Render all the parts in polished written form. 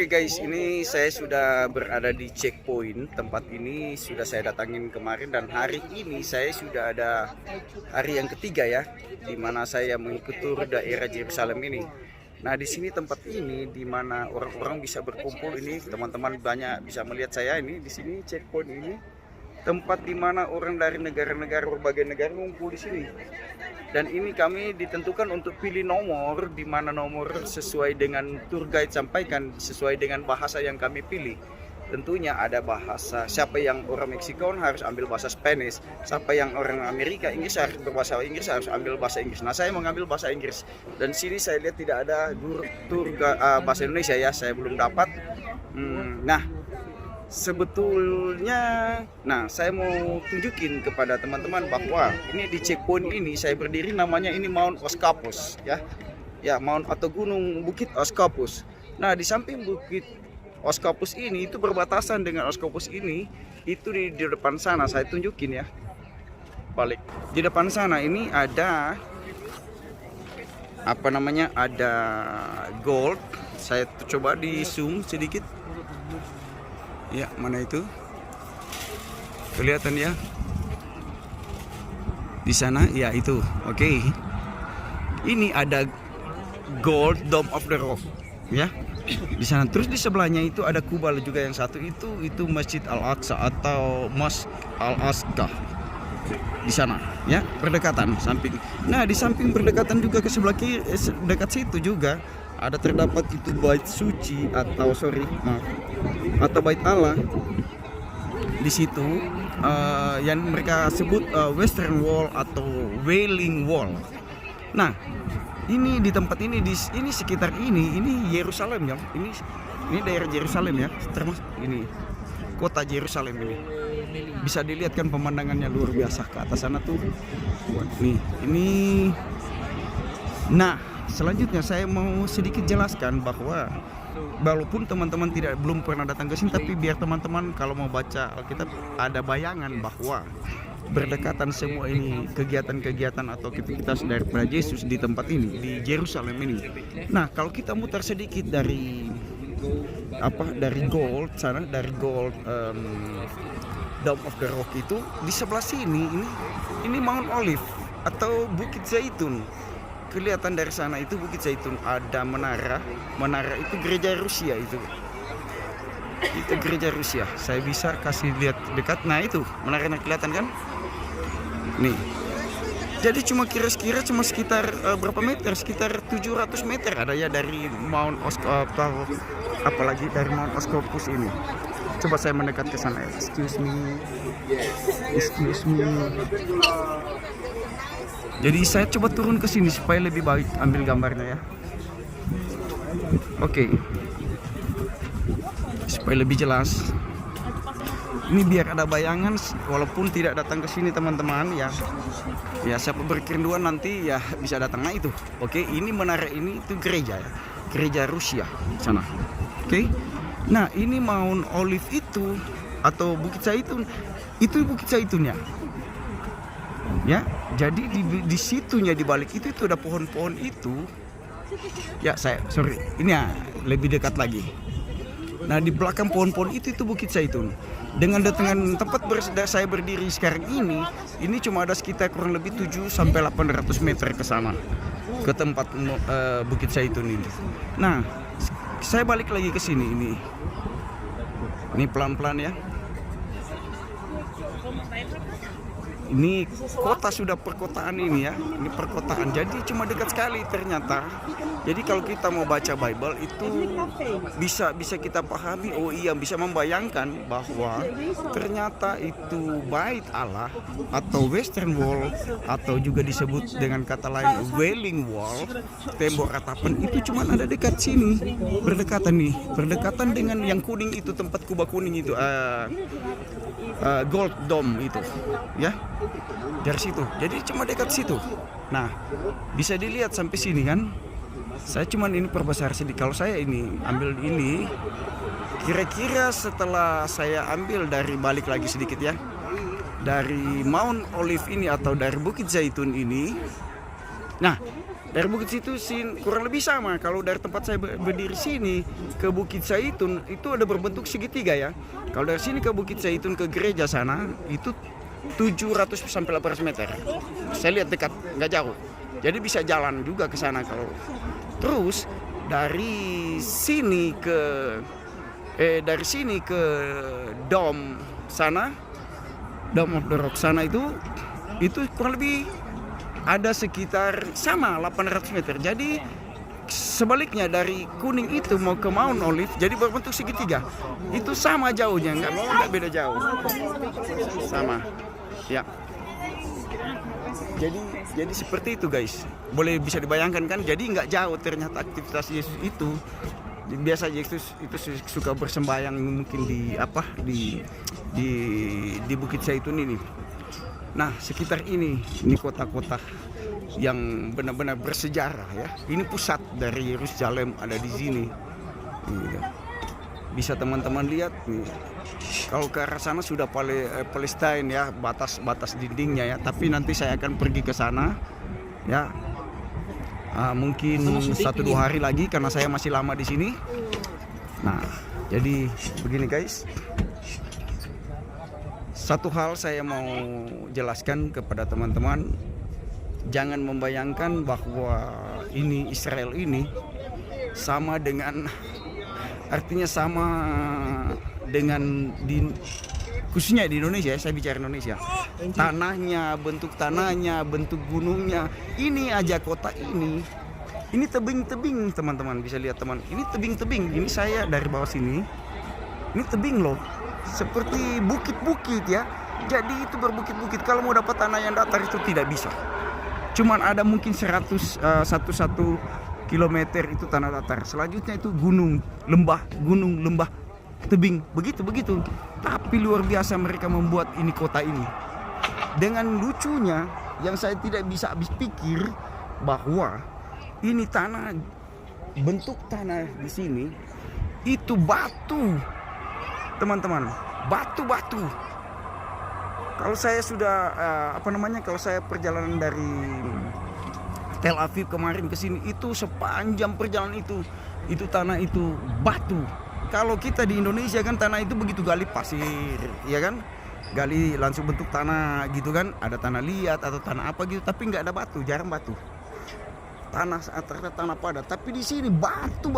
Oke guys, ini saya sudah berada di checkpoint. Tempat ini sudah saya datangin kemarin dan hari ini saya sudah ada hari yang ketiga ya, di mana saya mengikuti tur daerah Yerusalem ini. Nah, di sini tempat ini di mana orang-orang bisa berkumpul ini, teman-teman banyak bisa melihat saya ini di sini checkpoint ini. Tempat di mana orang dari negara-negara berbagai negara ngumpul di sini. Dan ini kami ditentukan untuk pilih nomor, di mana nomor sesuai dengan tour guide sampaikan, sesuai dengan bahasa yang kami pilih. Tentunya ada bahasa, siapa yang orang Meksiko harus ambil bahasa Spanish, siapa yang orang Amerika Inggris harus berbahasa Inggris, harus ambil bahasa Inggris. Nah, saya mengambil bahasa Inggris. Dan sini saya lihat tidak ada tour bahasa Indonesia ya, saya belum dapat. Sebetulnya, saya mau tunjukin kepada teman-teman bahwa ini di checkpoint ini saya berdiri, namanya ini Mount Oskapus ya, Mount atau Gunung Bukit Oskapus. Nah, di samping Bukit Oskapus ini itu berbatasan dengan Oskapus ini, itu di depan sana saya tunjukin ya, balik di depan sana ini ada ada gold. Saya coba di zoom sedikit. Ya, mana itu? Kelihatan ya? Di sana, ya itu. Oke. Ini ada Gold Dome of the Rock, ya. Di sana. Terus di sebelahnya itu ada kubah juga yang satu itu Masjid Al-Aqsa atau Mosque Al-Aqsa. Di sana, ya, berdekatan samping. Nah, di samping berdekatan juga ke sebelah kiri, dekat situ juga ada terdapat itu bait suci atau bait Allah di situ, yang mereka sebut Western Wall atau Wailing Wall. Nah, ini di tempat ini ini sekitar ini Yerusalem ya. Ini daerah Yerusalem ya, termasuk ini kota Yerusalem ini. Bisa dilihat kan pemandangannya luar biasa ke atas sana tuh. Nih, ini. Nah, selanjutnya saya mau sedikit jelaskan bahwa walaupun teman-teman belum pernah datang ke sini, tapi biar teman-teman kalau mau baca Alkitab ada bayangan bahwa berdekatan semua ini kegiatan-kegiatan atau aktivitas daripada Yesus di tempat ini, di Yerusalem ini. Nah, kalau kita mutar sedikit dari gold sana, dari gold Dome of the Rock itu, di sebelah sini ini Mount Olive atau Bukit Zaitun. Kelihatan dari sana itu Bukit Zaitun, ada menara itu gereja Rusia itu gereja Rusia. Saya bisa kasih lihat dekat. Nah, itu menaranya kelihatan kan? Nih. Jadi cuma kira-kira sekitar berapa meter? Sekitar 700 meter ada ya dari Mount Oskapus, apalagi dari Mount Oskapus ini. Coba saya mendekat ke sana. Excuse me. Jadi saya coba turun ke sini supaya lebih baik ambil gambarnya ya. Oke. Supaya lebih jelas. Ini biar ada bayangan walaupun tidak datang ke sini teman-teman ya. Ya, siapa berkerinduan nanti ya bisa datang. Nah, itu. Oke, ini menara ini itu gereja ya. Gereja Rusia sana. Oke. Nah, ini Mount Olive itu atau Bukit Zaitun. Itu Bukit Zaitunnya. Ya, jadi di situnya di balik itu ada pohon-pohon itu. Ya, ini ya lebih dekat lagi. Nah, di belakang pohon-pohon itu Bukit Zaitun. Dengan tempat saya berdiri sekarang ini cuma ada sekitar kurang lebih 7 sampai 800 meter ke sana, ke tempat Bukit Zaitun ini. Nah, saya balik lagi ke sini ini. Ini pelan-pelan ya. Ini kota sudah perkotaan ini ya. Ini perkotaan. Jadi cuma dekat sekali ternyata. Jadi kalau kita mau baca Bible itu bisa kita pahami, oh iya, bisa membayangkan bahwa ternyata itu bait Allah atau Western Wall atau juga disebut dengan kata lain Wailing Wall, tembok ratapan itu cuma ada dekat sini. Berdekatan dengan yang kuning itu, tempat kubah kuning itu, Gold Dome itu ya. Dari situ, jadi cuma dekat situ. Nah, bisa dilihat sampai sini kan. Saya cuman ini perbesar sedikit. Kalau saya ini ambil ini, kira-kira setelah saya ambil dari balik lagi sedikit ya, dari Mount Olive ini atau dari Bukit Zaitun ini. Nah, Dari Bukit Zaitun kurang lebih sama. Kalau dari tempat saya berdiri sini ke Bukit Zaitun itu ada berbentuk segitiga ya. Kalau dari sini ke Bukit Zaitun ke gereja sana itu 700 sampai 800 meter. Saya lihat dekat, nggak jauh. Jadi bisa jalan juga ke sana kalau. Terus dari sini ke Dome sana, Dome of the Rock sana itu kurang lebih ada sekitar sama 800 meter. Jadi sebaliknya dari Kuning itu mau ke Mount Olive jadi berbentuk segitiga. Itu sama jauhnya, nggak beda jauh. Sama. Ya. Jadi seperti itu guys. Boleh bisa dibayangkan kan? Jadi nggak jauh ternyata aktivitas Yesus itu. Biasa Yesus itu suka bersembahyang mungkin di Bukit Zaitun ini. Nah, sekitar ini kota-kota yang benar-benar bersejarah ya. Ini pusat dari Yerusalem ada di sini. Bisa teman-teman lihat nih. Kalau ke arah sana sudah Palestina ya, batas dindingnya ya. Tapi nanti saya akan pergi ke sana ya. Mungkin 1-2 hari lagi karena saya masih lama di sini. Nah, jadi begini guys. Satu hal saya mau jelaskan kepada teman-teman, jangan membayangkan bahwa ini Israel ini sama dengan, artinya sama dengan khususnya di Indonesia. Saya bicara Indonesia, tanahnya, bentuk gunungnya, ini aja kota ini tebing-tebing teman-teman, bisa lihat teman, ini tebing-tebing, ini saya dari bawah sini, ini tebing loh. Seperti bukit-bukit ya. Jadi itu berbukit-bukit. Kalau mau dapat tanah yang datar itu tidak bisa. Cuman ada mungkin 1 kilometer itu tanah datar. Selanjutnya itu gunung, lembah, tebing, begitu. Tapi luar biasa mereka membuat ini kota ini. Dengan lucunya yang saya tidak bisa habis pikir bahwa ini bentuk tanah di sini itu batu. Teman-teman, batu. Kalau saya sudah kalau saya perjalanan dari Tel Aviv kemarin ke sini itu sepanjang perjalanan itu tanah itu batu. Kalau kita di Indonesia kan tanah itu begitu gali pasir, ya kan? Gali langsung bentuk tanah gitu kan, ada tanah liat atau tanah apa gitu, tapi nggak ada batu, jarang batu. Tanah padat, tapi di sini batu.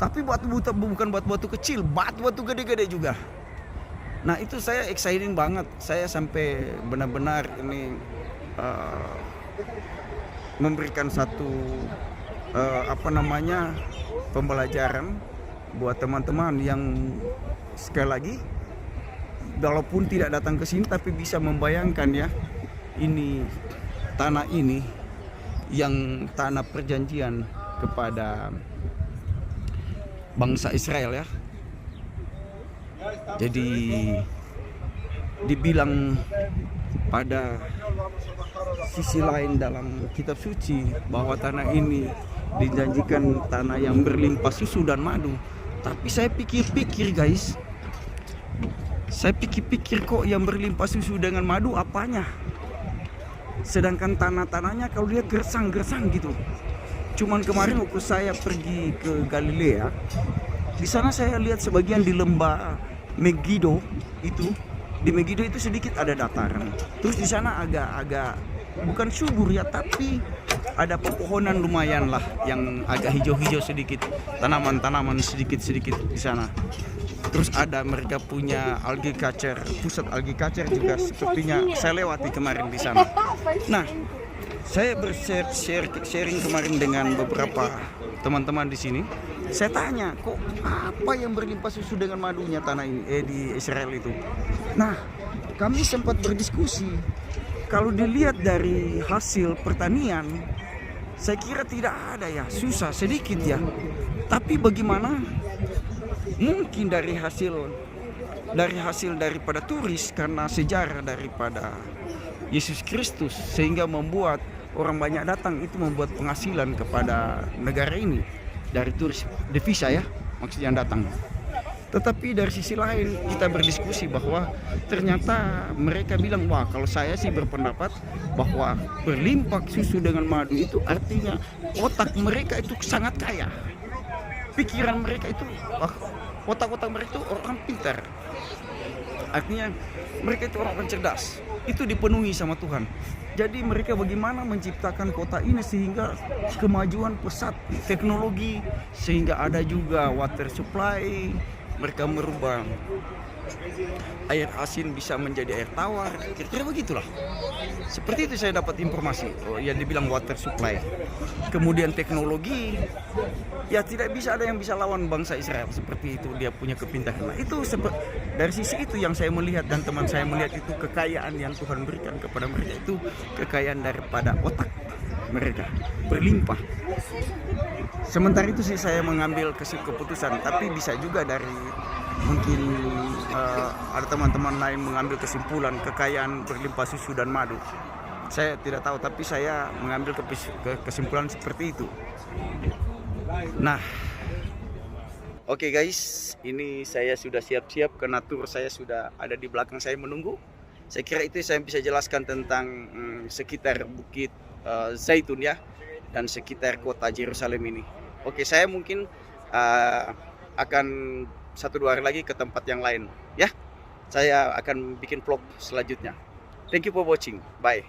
Tapi batu bukan batu-batu kecil, batu-batu gede-gede juga. Nah itu saya exciting banget. Saya sampai benar-benar ini memberikan satu pembelajaran buat teman-teman yang sekali lagi, walaupun tidak datang ke sini tapi bisa membayangkan ya, ini tanah ini yang tanah perjanjian kepada bangsa Israel ya. Jadi dibilang pada sisi lain dalam kitab suci bahwa tanah ini dijanjikan tanah yang berlimpah susu dan madu. Tapi saya pikir-pikir guys, kok yang berlimpah susu dengan madu apanya? Sedangkan tanahnya kalau dia gersang gitu. Cuman kemarin waktu saya pergi ke Galilea, di sana saya lihat sebagian di lembah Megiddo itu, di Megiddo itu sedikit ada dataran. Terus di sana agak bukan subur ya, tapi ada pepohonan lumayan lah yang agak hijau-hijau sedikit, tanaman-tanaman sedikit di sana. Terus ada mereka punya agriculture, pusat agriculture juga sepertinya saya lewati kemarin di sana. Nah, saya sharing kemarin dengan beberapa teman-teman di sini. Saya tanya, kok apa yang berlimpah susu dengan madunya tanah ini di Israel itu? Nah, kami sempat berdiskusi. Kalau dilihat dari hasil pertanian, saya kira tidak ada ya, susah sedikit ya. Tapi bagaimana mungkin dari hasil daripada turis, karena sejarah daripada Yesus Kristus sehingga membuat orang banyak datang, itu membuat penghasilan kepada negara ini dari turis, devisa ya maksudnya yang datang. Tetapi dari sisi lain kita berdiskusi bahwa ternyata mereka bilang, wah kalau saya sih berpendapat bahwa berlimpah susu dengan madu itu artinya otak mereka itu sangat kaya. Pikiran mereka itu, otak-otak mereka itu orang pintar. Artinya mereka itu orang cerdas. Itu dipenuhi sama Tuhan. Jadi mereka bagaimana menciptakan kota ini sehingga kemajuan pesat teknologi, sehingga ada juga water supply. Mereka merubah air asin bisa menjadi air tawar, kira-kira begitulah. Seperti itu saya dapat informasi. Yang dibilang water supply. Kemudian teknologi, ya tidak bisa ada yang bisa lawan bangsa Israel. Seperti itu dia punya kepintaran. Nah, itu dari sisi itu yang saya melihat dan teman saya melihat itu kekayaan yang Tuhan berikan kepada mereka, itu kekayaan daripada otak mereka berlimpah. Sementara itu sih saya mengambil keputusan, tapi bisa juga dari mungkin ada teman-teman lain mengambil kesimpulan kekayaan berlimpah susu dan madu. Saya tidak tahu, tapi saya mengambil kesimpulan seperti itu. Nah, oke guys, ini saya sudah siap-siap karena tur saya sudah ada di belakang saya menunggu. Saya kira itu saya bisa jelaskan tentang sekitar Bukit Zaitun ya, dan sekitar kota Yerusalem ini. Oke, saya mungkin akan 1-2 hari lagi ke tempat yang lain ya. Saya akan bikin vlog selanjutnya. Thank you for watching. Bye.